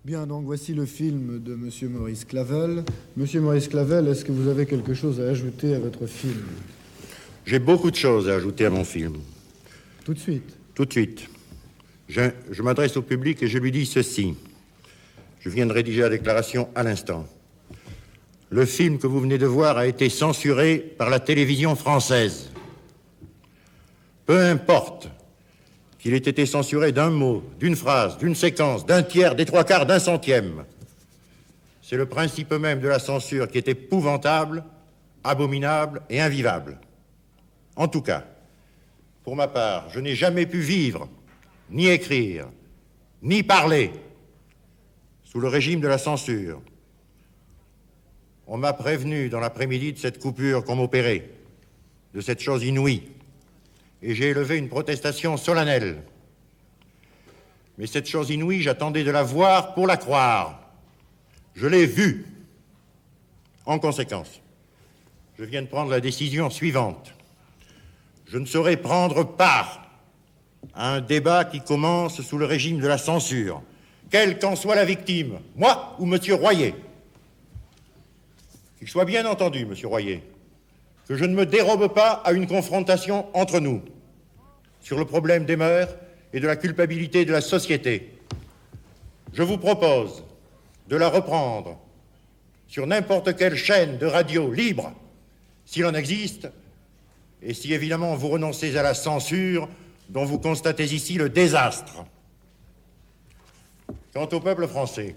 Bien, donc voici le film de Monsieur Maurice Clavel. Monsieur Maurice Clavel, est-ce que vous avez quelque chose à ajouter à votre film? J'ai beaucoup de choses à ajouter à mon film. Tout de suite. Tout de suite. Je m'adresse au public et je lui dis ceci. Je viens de rédiger la déclaration à l'instant. Le film que vous venez de voir a été censuré par la télévision française. Peu importe qu'il ait été censuré d'un mot, d'une phrase, d'une séquence, d'un tiers, des trois quarts, d'un centième. C'est le principe même de la censure qui est épouvantable, abominable et invivable. En tout cas, pour ma part, je n'ai jamais pu vivre, ni écrire, ni parler sous le régime de la censure. On m'a prévenu dans l'après-midi de cette coupure qu'on m'opérait, de cette chose inouïe, et j'ai élevé une protestation solennelle. Mais cette chose inouïe, j'attendais de la voir pour la croire. Je l'ai vue. En conséquence, je viens de prendre la décision suivante. Je ne saurais prendre part à un débat qui commence sous le régime de la censure, quelle qu'en soit la victime, moi ou M. Royer. Qu'il soit bien entendu, M. Royer, que je ne me dérobe pas à une confrontation entre nous sur le problème des mœurs et de la culpabilité de la société. Je vous propose de la reprendre sur n'importe quelle chaîne de radio libre, s'il en existe, et si évidemment vous renoncez à la censure dont vous constatez ici le désastre. Quant au peuple français,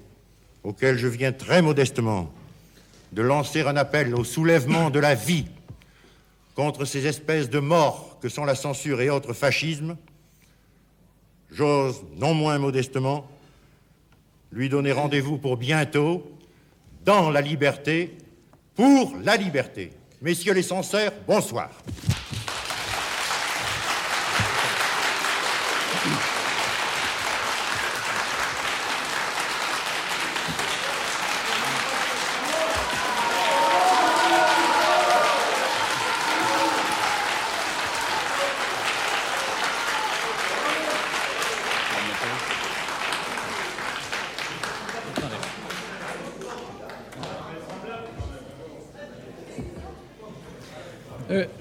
auquel je viens très modestement de lancer un appel au soulèvement de la vie contre ces espèces de morts que sont la censure et autres fascismes, j'ose, non moins modestement, lui donner rendez-vous pour bientôt, dans la liberté, pour la liberté. Messieurs les censeurs, bonsoir.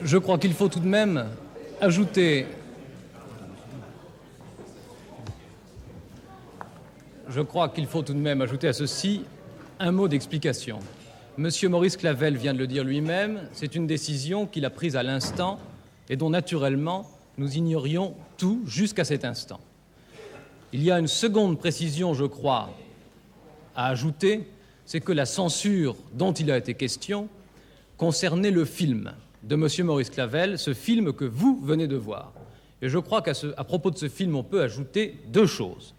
Je crois qu'il faut tout de même ajouter... à ceci un mot d'explication. Monsieur Maurice Clavel vient de le dire lui-même, c'est une décision qu'il a prise à l'instant et dont naturellement nous ignorions tout jusqu'à cet instant. Il y a une seconde précision, je crois, à ajouter, c'est que la censure dont il a été question concernait le film de M. Maurice Clavel, ce film que vous venez de voir. Et je crois qu'à propos de ce film, on peut ajouter deux choses.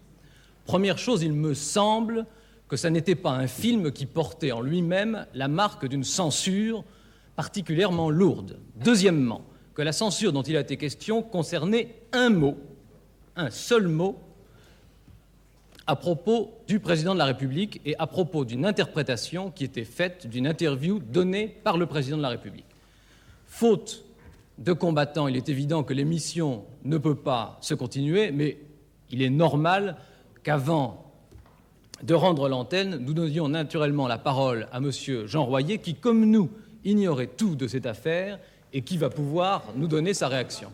Première chose, il me semble que ça n'était pas un film qui portait en lui-même la marque d'une censure particulièrement lourde. Deuxièmement, que la censure dont il a été question concernait un mot, un seul mot, à propos du président de la République et à propos d'une interprétation qui était faite d'une interview donnée par le président de la République. Faute de combattants, il est évident que l'émission ne peut pas se continuer, mais il est normal qu'avant de rendre l'antenne, nous donnions naturellement la parole à M. Jean Royer, qui, comme nous, ignorait tout de cette affaire et qui va pouvoir nous donner sa réaction.